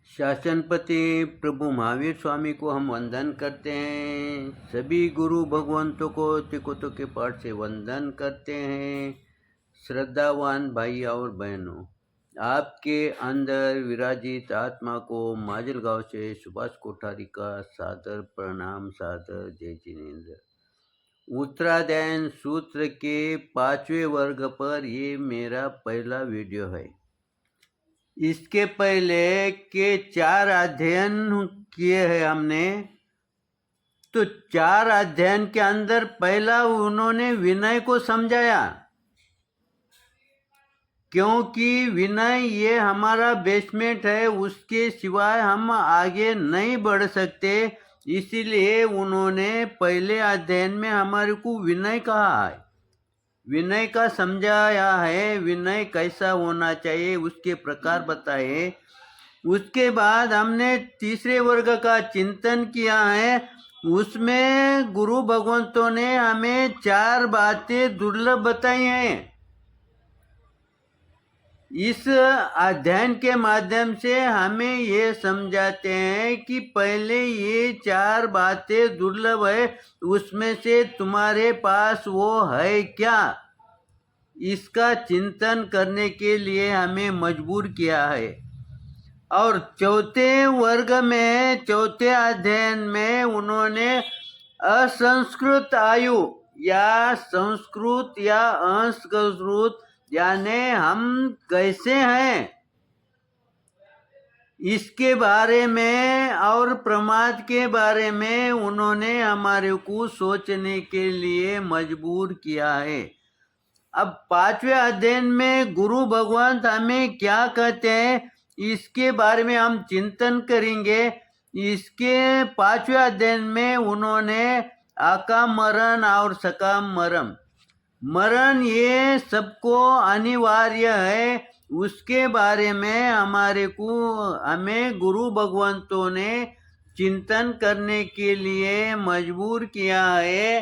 शासनपति प्रभु महावीर स्वामी को हम वंदन करते हैं। सभी गुरु भगवंतों को तिकोतों के पाठ से वंदन करते हैं। श्रद्धावान भाई और बहनों, आपके अंदर विराजित आत्मा को माजलगांव से सुभाष कोठारी का सादर प्रणाम, सादर जय जिनेन्द्र। उत्तराध्ययन सूत्र के 5वें वर्ग पर ये मेरा पहला वीडियो है। इसके पहले के 4 अध्ययन किए हैं हमने। तो 4 अध्ययन के अंदर पहला उन्होंने विनय को समझाया, क्योंकि विनय ये हमारा बेसमेंट है, उसके सिवाय हम आगे नहीं बढ़ सकते। इसीलिए उन्होंने पहले अध्ययन में हमारे को विनय कहा है, विनय का समझाया है। विनय कैसा होना चाहिए उसके प्रकार बताए। उसके बाद हमने तीसरे वर्ग का चिंतन किया है। उसमें गुरु भगवंतों ने हमें 4 बातें दुर्लभ बताई हैं। इस अध्ययन के माध्यम से हमें ये समझाते हैं कि पहले ये 4 बातें दुर्लभ है, उसमें से तुम्हारे पास वो है क्या, इसका चिंतन करने के लिए हमें मजबूर किया है। और चौथे वर्ग में, चौथे अध्ययन में उन्होंने असंस्कृत आयु या संस्कृत या असंस्कृत यानी हम कैसे हैं इसके बारे में और प्रमाद के बारे में उन्होंने हमारे को सोचने के लिए मजबूर किया है। अब 5वें अध्ययन में गुरु भगवंत हमें क्या कहते हैं इसके बारे में हम चिंतन करेंगे। इसके 5वें अध्ययन में उन्होंने आकाम मरण और सकाम मरण ये सबको अनिवार्य है, उसके बारे में हमें गुरु भगवंतों ने चिंतन करने के लिए मजबूर किया है।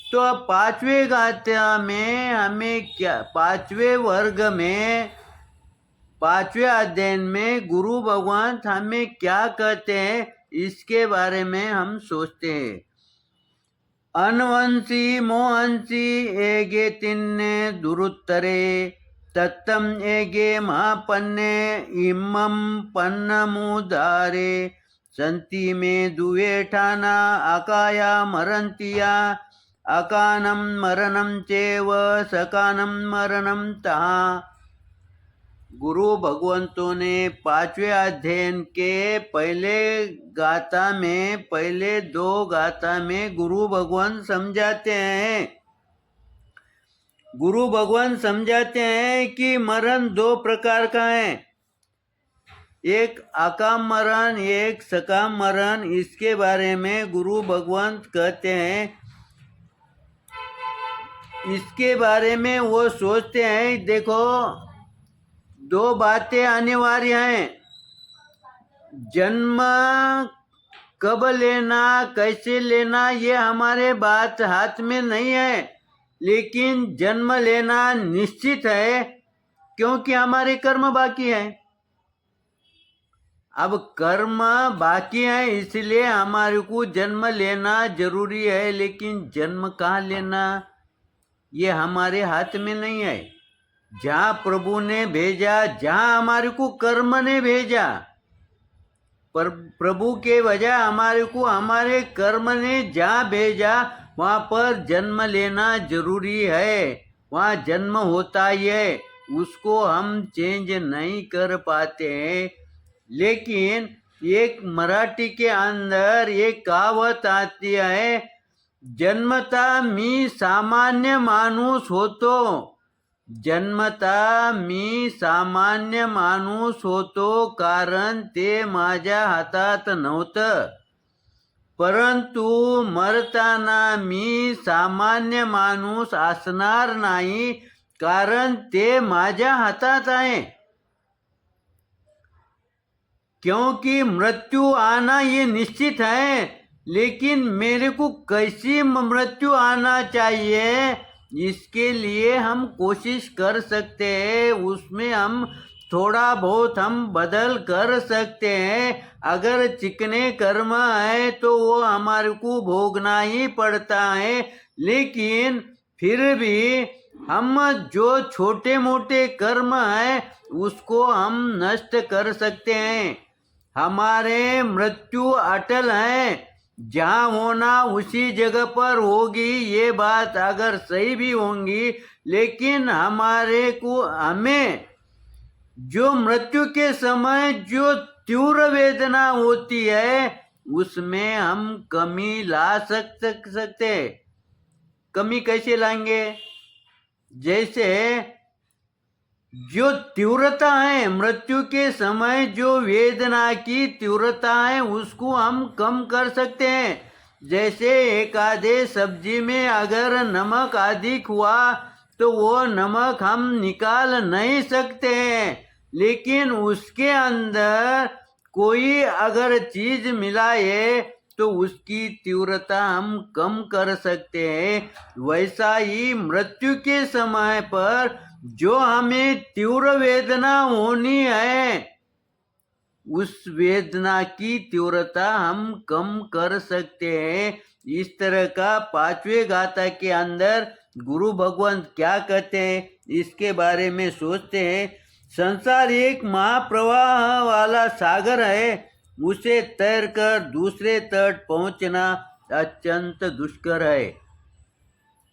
तो 5वें गाथा में हमें क्या, 5वें वर्ग में 5वें अध्ययन में गुरु भगवान हमें क्या कहते हैं इसके बारे में हम सोचते हैं। अनवंशी मोहंशी एगे तिन्ने दुरुत्तरे तत्तम एगे महापन्ने इमम पन्नमुदारे संति में दुए ठाना अकाया मरंतिया अकानम मरणम चेव सकानम मरणम तहा। गुरु भगवंतों ने 5वें अध्ययन के पहले 2 गाथा में गुरु भगवंत समझाते हैं। गुरु भगवंत समझाते हैं कि मरण 2 प्रकार का है, एक अकाम मरण, एक सकाम मरण। इसके बारे में गुरु भगवंत कहते हैं, इसके बारे में वो सोचते हैं। देखो 2 बातें अनिवार्य हैं, जन्म कब लेना कैसे लेना ये हमारे बात हाथ में नहीं है, लेकिन जन्म लेना निश्चित है, क्योंकि हमारे कर्म बाकी है। अब कर्म बाकी है इसलिए हमारे को जन्म लेना जरूरी है, लेकिन जन्म कहाँ लेना ये हमारे हाथ में नहीं है। जहाँ प्रभु ने भेजा, जहाँ हमारे को कर्म ने भेजा, पर प्रभु के वजह हमारे को हमारे कर्म ने जहाँ भेजा वहाँ पर जन्म लेना जरूरी है, वहाँ जन्म होता ही है, उसको हम चेंज नहीं कर पाते हैं। लेकिन एक मराठी के अंदर एक कहावत आती है, जन्मता मी सामान्य माणूस होतो, जन्मता मी सामान्य माणूस होतो, कारण ते माझ्या हातात नव्हतं, परंतु मरताना मी सामान्य माणूस असणार नाही, कारण ते माझ्या हातात आहे। क्योंकि मृत्यु आना ये निश्चित है, लेकिन मेरे को कैसी मृत्यु आना चाहिए इसके लिए हम कोशिश कर सकते हैं, उसमें हम थोड़ा बहुत हम बदल कर सकते हैं। अगर चिकने कर्म है तो वो हमारे को भोगना ही पड़ता है, लेकिन फिर भी हम जो छोटे मोटे कर्म है उसको हम नष्ट कर सकते हैं। हमारे मृत्यु अटल है, जहाँ होना उसी जगह पर होगी, ये बात अगर सही भी होंगी, लेकिन हमें जो मृत्यु के समय जो तीव्र वेदना होती है उसमें हम कमी ला सकते। कमी कैसे लाएंगे? जैसे जो तीव्रता है मृत्यु के समय, जो वेदना की तीव्रता है उसको हम कम कर सकते हैं। जैसे एक आधे सब्जी में अगर नमक अधिक हुआ तो वो नमक हम निकाल नहीं सकते हैं, लेकिन उसके अंदर कोई अगर चीज मिलाए तो उसकी तीव्रता हम कम कर सकते हैं। वैसा ही मृत्यु के समय पर जो हमें तीव्र वेदना होनी है उस वेदना की तीव्रता हम कम कर सकते हैं। इस तरह का पांचवें गाथा के अंदर गुरु भगवान क्या कहते हैं इसके बारे में सोचते हैं। संसार एक महाप्रवाह वाला सागर है, उसे तैर कर दूसरे तट पहुंचना अत्यंत दुष्कर है।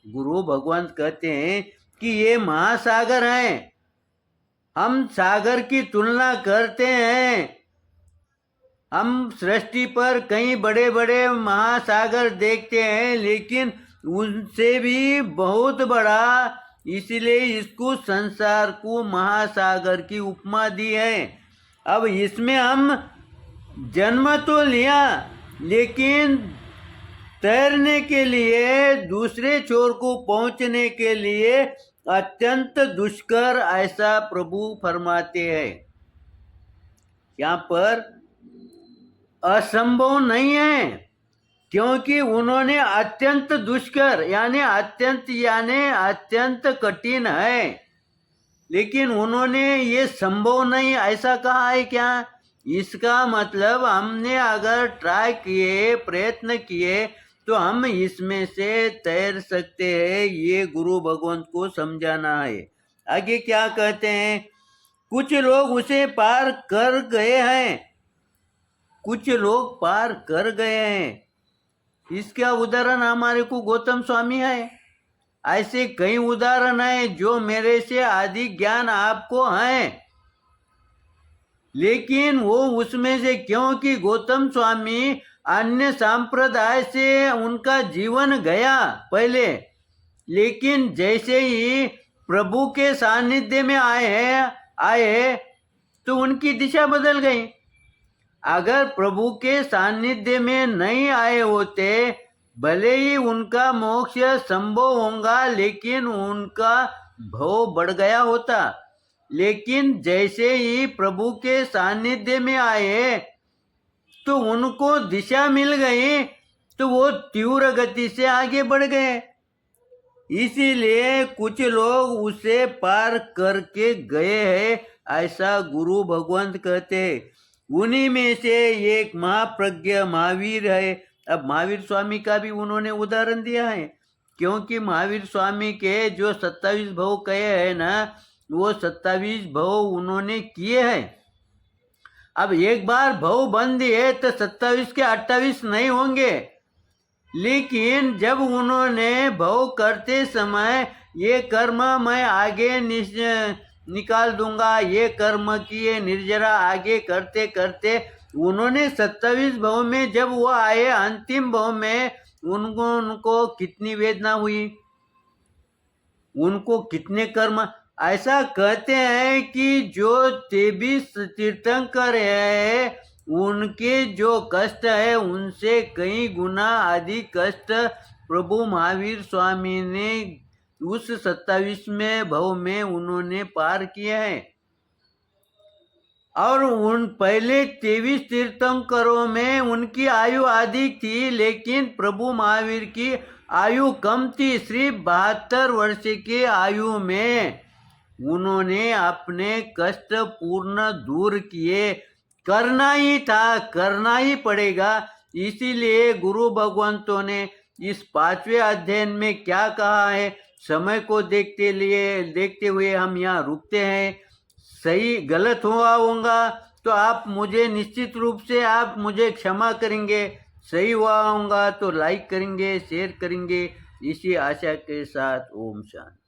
गुरु भगवान कहते हैं कि ये महासागर है। हम सागर की तुलना करते हैं, हम सृष्टि पर कई बड़े बड़े महासागर देखते हैं, लेकिन उनसे भी बहुत बड़ा, इसलिए इसको संसार को महासागर की उपमा दी है। अब इसमें हम जन्म तो लिया, लेकिन तैरने के लिए दूसरे छोर को पहुंचने के लिए अत्यंत दुष्कर, ऐसा प्रभु फरमाते हैं। यहाँ पर असंभव नहीं है, क्योंकि उन्होंने अत्यंत दुष्कर यानी अत्यंत कठिन है, लेकिन उन्होंने ये संभव नहीं ऐसा कहा है क्या? इसका मतलब हमने अगर ट्राई किए, प्रयत्न किए तो हम इसमें से तैर सकते हैं। ये गुरु भगवान को समझाना है। आगे क्या कहते हैं? कुछ लोग उसे पार कर गए हैं, कुछ लोग पार कर गए हैं। इसका उदाहरण हमारे को गौतम स्वामी है। ऐसे कई उदाहरण हैं जो मेरे से अधिक ज्ञान आपको है, लेकिन वो उसमें से, क्योंकि गौतम स्वामी अन्य संप्रदाय से उनका जीवन गया पहले, लेकिन जैसे ही प्रभु के सानिध्य में आए तो उनकी दिशा बदल गई। अगर प्रभु के सानिध्य में नहीं आए होते, भले ही उनका मोक्ष संभव होगा, लेकिन उनका भव बढ़ गया होता। लेकिन जैसे ही प्रभु के सानिध्य में आए तो उनको दिशा मिल गई, तो वो तीव्र गति से आगे बढ़ गए। इसीलिए कुछ लोग उसे पार करके गए हैं, ऐसा गुरु भगवंत कहते हैं। उन्हीं में से एक महाप्रज्ञ महावीर है। अब महावीर स्वामी का भी उन्होंने उदाहरण दिया है, क्योंकि महावीर स्वामी के जो 27 भव कहे हैं ना, वो 27 भव उन्होंने किए हैं। अब एक बार भव बन दिए तो 27 के 28 नहीं होंगे, लेकिन जब उन्होंने भव करते समय ये कर्म मैं आगे निकाल दूंगा, ये कर्म किए निर्जरा, आगे करते करते उन्होंने 27 भव में जब वो आए अंतिम भव में, उनको कितनी वेदना हुई, उनको कितने कर्म। ऐसा कहते हैं कि जो 23 तीर्थंकर है उनके जो कष्ट है उनसे कई गुना अधिक कष्ट प्रभु महावीर स्वामी ने उस 27वें भव में उन्होंने पार किया है। और उन पहले 23 तीर्थंकरों में उनकी आयु अधिक थी, लेकिन प्रभु महावीर की आयु कम थी, सिर्फ 72 वर्ष की आयु में। उन्होंने अपने कष्ट पूर्ण दूर किए। करना ही था, करना ही पड़ेगा। इसीलिए गुरु भगवंतों ने इस 5वें अध्ययन में क्या कहा है, समय को देखते हुए हम यहाँ रुकते हैं। सही गलत हुआ होगा तो आप मुझे निश्चित रूप से आप मुझे क्षमा करेंगे, सही हुआ होगा तो लाइक करेंगे, शेयर करेंगे। इसी आशा के साथ ओम शांति।